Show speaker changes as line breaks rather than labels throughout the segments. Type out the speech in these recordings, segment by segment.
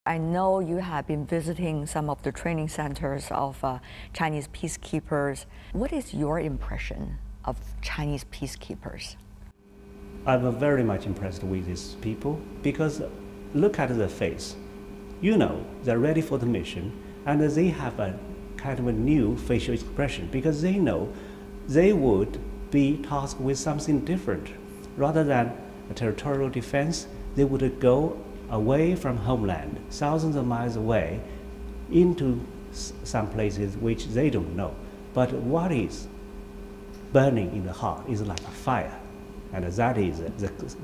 I know you have been visiting some of the training centers of Chinese peacekeepers. What is your impression of Chinese peacekeepers?
I'm very much impressed with these people because look at their face. You know, they're ready for the mission and they have a kind of a new facial expression because they know they would be tasked with something different. Rather than a territorial defense, they would go away from homeland, thousands of miles away, into some places which they don't know. But what is burning in the heart is like a fire, and that is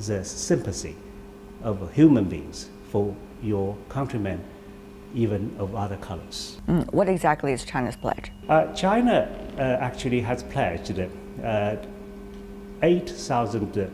the sympathy of human beings for your countrymen, even of other colors.
What exactly is China's pledge?
China actually has pledged 8,000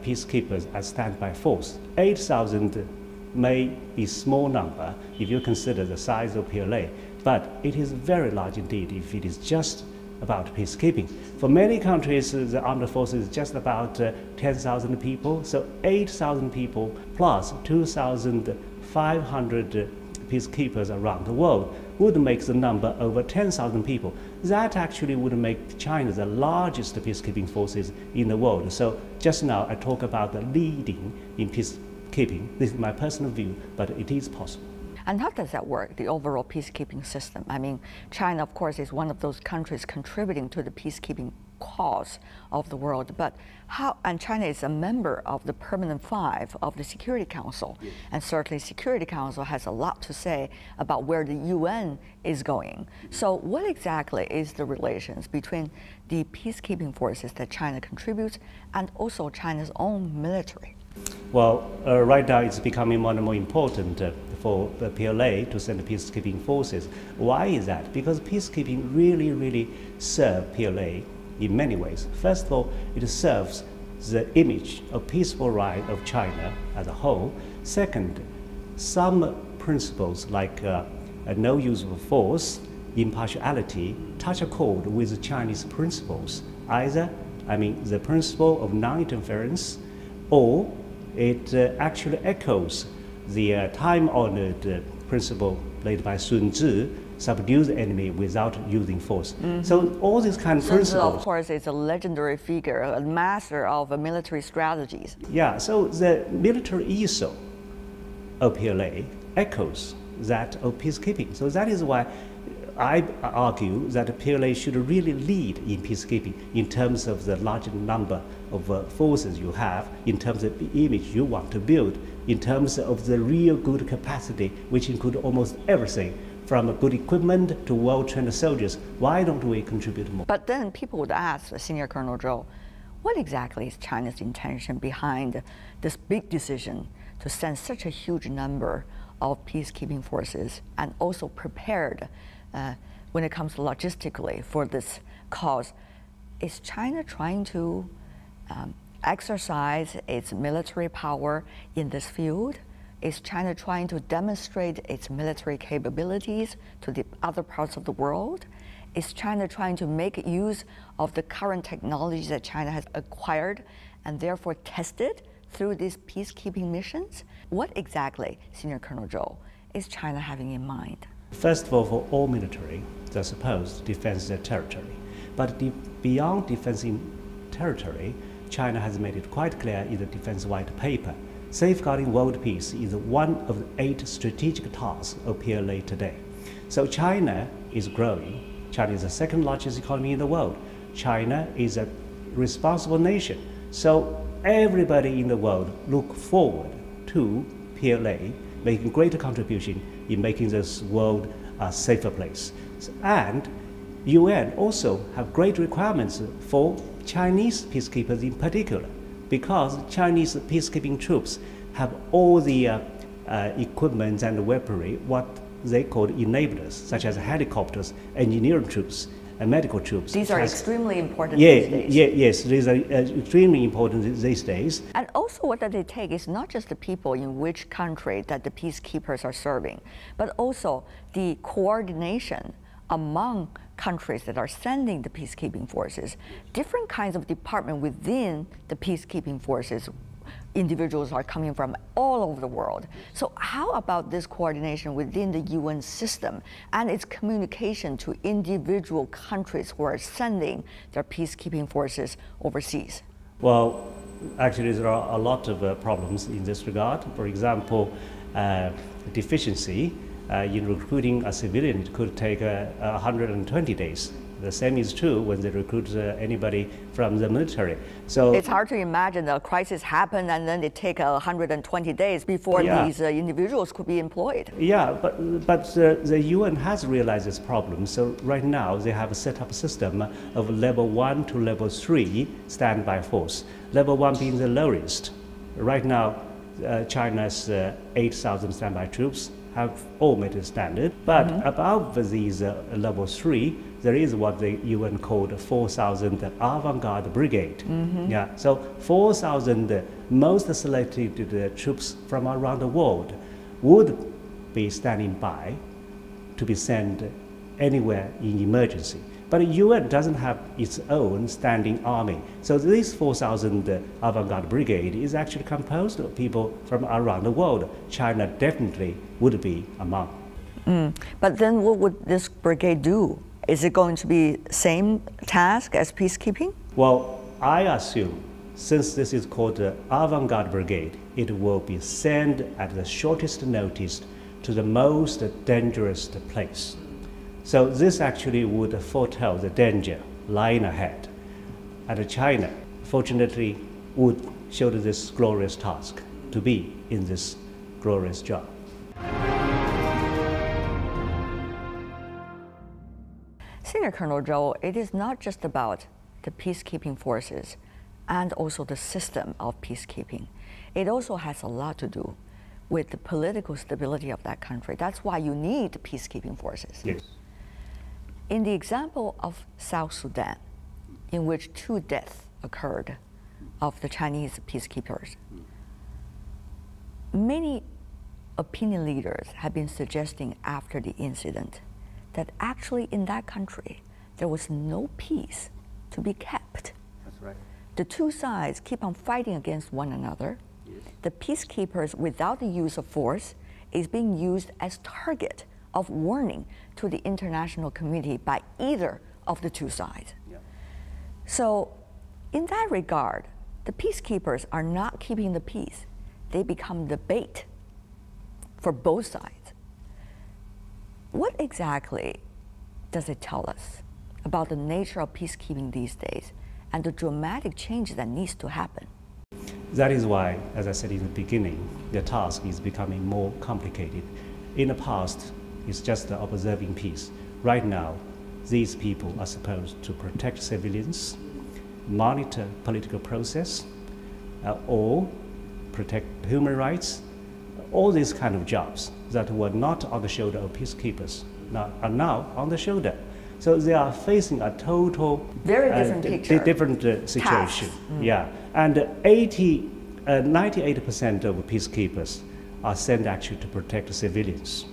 peacekeepers as standby force. 8,000 may be small number if you consider the size of PLA, but it is very large indeed if it is just about peacekeeping. For many countries, the armed forces is just about 10,000 people, so 8,000 people plus 2,500 peacekeepers around the world would make the number over 10,000 people. That actually would make China the largest peacekeeping forces in the world. So just now I talk about the leading in peacekeeping. This is my personal view, but it is possible.
And how does that work, the overall peacekeeping system? I mean, China, of course, is one of those countries contributing to the peacekeeping cause of the world, but and China is a member of the Permanent Five of the Security Council, yes. And certainly Security Council has a lot to say about where the UN is going. So what exactly is the relations between the peacekeeping forces that China contributes and also China's own military?
Well, right now it's becoming more and more important for the PLA to send peacekeeping forces. Why is that? Because peacekeeping really serves PLA in many ways. First of all, it serves the image of peaceful right of China as a whole. Second, some principles like no use of force, impartiality, touch a chord with the Chinese principles. Either, the principle of non-interference, or it actually echoes the time-honored principle laid by Sun Tzu, subdue the enemy without using force. Mm-hmm. So all these kind of principles.
Of course, is a legendary figure, a master of military strategies.
Yeah, so the military ethos of PLA echoes that of peacekeeping. So that is why I argue that PLA should really lead in peacekeeping in terms of the large number of forces you have, in terms of the image you want to build, in terms of the real good capacity, which include almost everything, from good equipment to well-trained soldiers. Why don't we contribute more?
But then people would ask Senior Colonel Zhou, what exactly is China's intention behind this big decision to send such a huge number of peacekeeping forces and also prepared when it comes logistically for this cause? Is China trying to exercise its military power in this field? Is China trying to demonstrate its military capabilities to the other parts of the world? Is China trying to make use of the current technologies that China has acquired and therefore tested through these peacekeeping missions? What exactly, Senior Colonel Zhou, is China having in mind?
First of all, for all military, they're supposed to defend their territory. But beyond defending territory, China has made it quite clear in the Defense White Paper. Safeguarding world peace is one of the 8 strategic tasks of PLA today. So China is growing. China is the second largest economy in the world. China is a responsible nation. So everybody in the world look forward to PLA making greater contribution in making this world a safer place. And UN also have great requirements for Chinese peacekeepers in particular, because Chinese peacekeeping troops have all the equipment and weaponry, what they call enablers, such as helicopters, engineering troops, and medical troops.
These are extremely important these days.
Yes, these are extremely important these days.
And also what that they take is not just the people in which country that the peacekeepers are serving, but also the coordination among countries that are sending the peacekeeping forces, different kinds of department within the peacekeeping forces individuals are coming from all over the world. So how about this coordination within the UN system and its communication to individual countries who are sending their peacekeeping forces overseas?
Well, actually, there are a lot of problems in this regard. For example, deficiency in recruiting a civilian, it could take 120 days. The same is true when they recruit anybody from the military. So
it's hard to imagine a crisis happen and then it take 120 days before these individuals could be employed.
Yeah, but the UN has realized this problem. So right now they have set up a system of level 1 to level 3 standby force. Level 1 being the lowest. Right now, China's 8,000 standby troops have all met the standard. But above these level 3, there is what the UN called 4,000 avant-garde brigade. Yeah, so 4,000 most selected troops from around the world would be standing by to be sent anywhere in emergency. But the UN doesn't have its own standing army. So this 4,000 avant-garde brigade is actually composed of people from around the world. China definitely would be among.
But then what would this brigade do? Is it going to be same task as peacekeeping?
Well, I assume, since this is called the avant-garde brigade, it will be sent at the shortest notice to the most dangerous place. So this actually would foretell the danger lying ahead. And China, fortunately, would shoulder this glorious task to be in this glorious job.
Senior Colonel Zhou, it is not just about the peacekeeping forces and also the system of peacekeeping. It also has a lot to do with the political stability of that country. That's why you need peacekeeping forces.
Yes.
In the example of South Sudan, in which 2 deaths occurred of the Chinese peacekeepers, many opinion leaders have been suggesting after the incident that actually in that country, there was no peace to be kept.
That's right.
The 2 sides keep on fighting against one another.
Yes.
The peacekeepers, without the use of force, is being used as target of warning to the international community by either of the 2 sides.
Yeah.
So in that regard, the peacekeepers are not keeping the peace. They become the bait for both sides. What exactly does it tell us about the nature of peacekeeping these days and the dramatic change that needs to happen?
That is why, as I said in the beginning, the task is becoming more complicated. In the past, it's just observing peace. Right now, these people are supposed to protect civilians, monitor political process, or protect human rights. All these kind of jobs that were not on the shoulder of peacekeepers are now on the shoulder. So they are facing a total
very different picture,
different situation. Yeah, and 98% of peacekeepers are sent actually to protect civilians.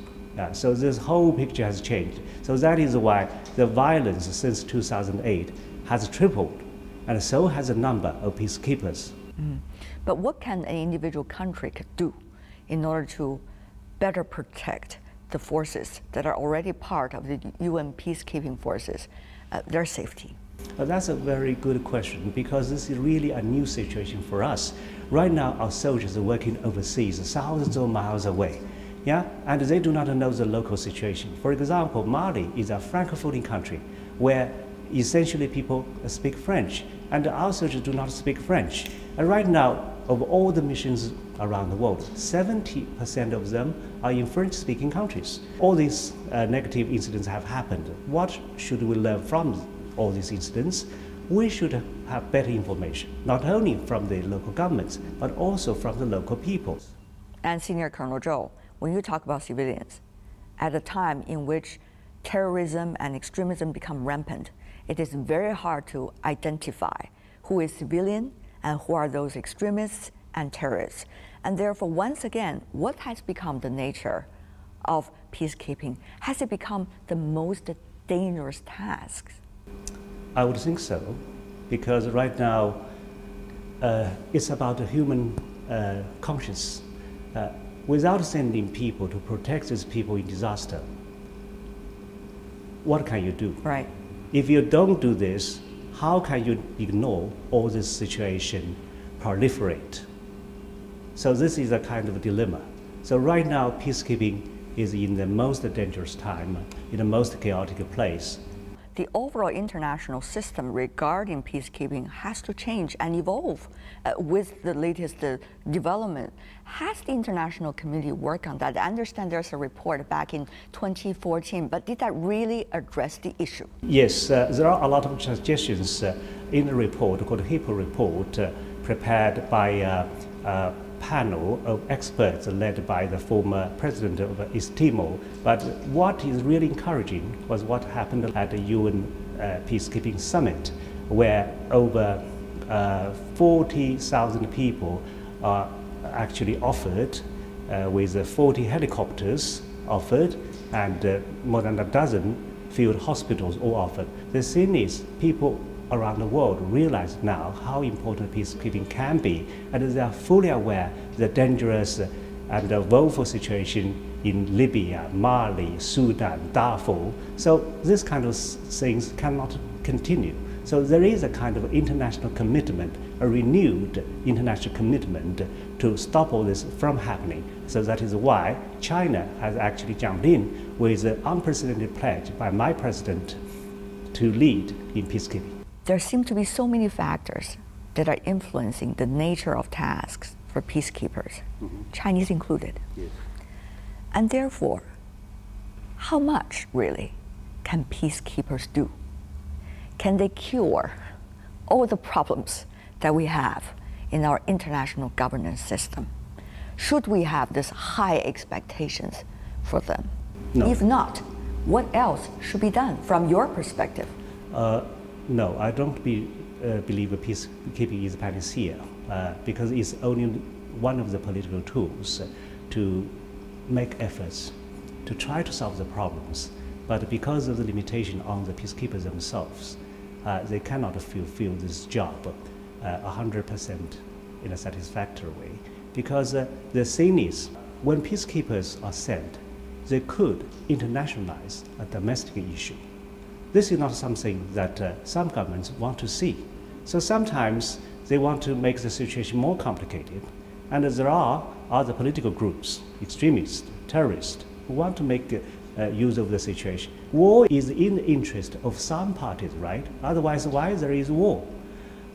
So this whole picture has changed. So that is why the violence since 2008 has tripled, and so has the number of peacekeepers.
But what can an individual country do in order to better protect the forces that are already part of the UN peacekeeping forces, their safety?
That's a very good question, because this is really a new situation for us. Right now, our soldiers are working overseas, thousands of miles away. Yeah, and they do not know the local situation. For example, Mali is a francophone country where essentially people speak French, and our soldiers do not speak French. And right now, of all the missions around the world, 70% of them are in French-speaking countries. All these negative incidents have happened. What should we learn from all these incidents? We should have better information, not only from the local governments, but also from the local peoples.
And Senior Colonel Zhou, when you talk about civilians, at a time in which terrorism and extremism become rampant, it is very hard to identify who is civilian and who are those extremists and terrorists. And therefore, once again, what has become the nature of peacekeeping? Has it become the most dangerous task?
I would think so, because right now it's about the human conscious. Without sending people to protect these people in disaster, what can you do?
Right.
If you don't do this, how can you ignore all this situation proliferate? So this is a kind of a dilemma. So right now, peacekeeping is in the most dangerous time, in the most chaotic place.
The overall international system regarding peacekeeping has to change and evolve with the latest development. Has the international community worked on that? I understand there's a report back in 2014, but did that really address the issue?
Yes, there are a lot of suggestions in the report called the HIPPO report, prepared by a panel of experts led by the former president of East Timor. But what is really encouraging was what happened at the UN Peacekeeping Summit, where over 40,000 people are actually offered, with 40 helicopters offered, and more than a dozen field hospitals all offered. The thing is, people around the world realize now how important peacekeeping can be, and they are fully aware the dangerous and the woeful situation in Libya, Mali, Sudan, Darfur. So this kind of things cannot continue. So there is a kind of international commitment, a renewed international commitment to stop all this from happening. So that is why China has actually jumped in with an unprecedented pledge by my president to lead in peacekeeping.
There seem to be so many factors that are influencing the nature of tasks for peacekeepers, Chinese included.
Yes.
And therefore, how much really can peacekeepers do? Can they cure all the problems that we have in our international governance system? Should we have this high expectations for them?
No.
If not, what else should be done from your perspective?
No, I don't believe peacekeeping is a panacea, because it's only one of the political tools to make efforts to try to solve the problems. But because of the limitation on the peacekeepers themselves, they cannot fulfill this job 100% in a satisfactory way. Because the thing is, when peacekeepers are sent, they could internationalize a domestic issue. This is not something that some governments want to see. So sometimes they want to make the situation more complicated. And there are other political groups, extremists, terrorists, who want to make use of the situation. War is in the interest of some parties, right? Otherwise, why there is war?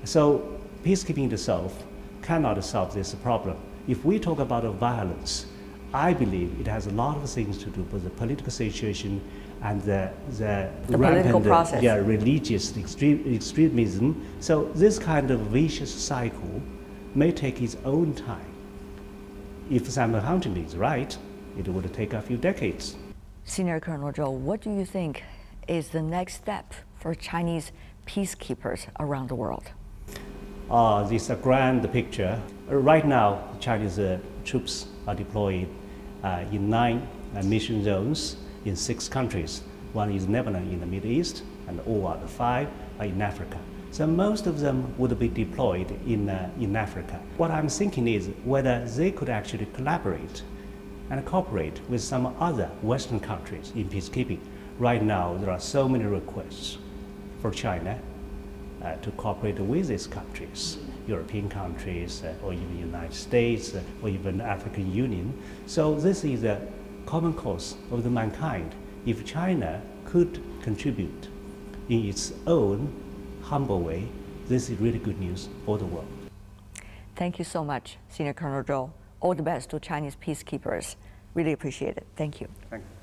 So peacekeeping itself cannot solve this problem. If we talk about violence, I believe it has a lot of things to do with the political situation and the
political process.
Religious extremism. So this kind of vicious cycle may take its own time. If Samuel Huntington is right, it would take a few decades.
Senior Colonel Zhou, what do you think is the next step for Chinese peacekeepers around the world?
This is a grand picture. Right now, Chinese troops are deployed in 9 mission zones in 6 countries. One is Lebanon in the Middle East, and all other 5 are in Africa. So most of them would be deployed in Africa. What I'm thinking is whether they could actually collaborate and cooperate with some other Western countries in peacekeeping. Right now, there are so many requests for China to cooperate with these countries, European countries, or even the United States, or even the African Union. So this is a common cause of the mankind. If China could contribute in its own humble way, this is really good news for the world.
Thank you so much, Senior Colonel Zhou. All the best to Chinese peacekeepers. Really appreciate it. Thank you.
Thank you.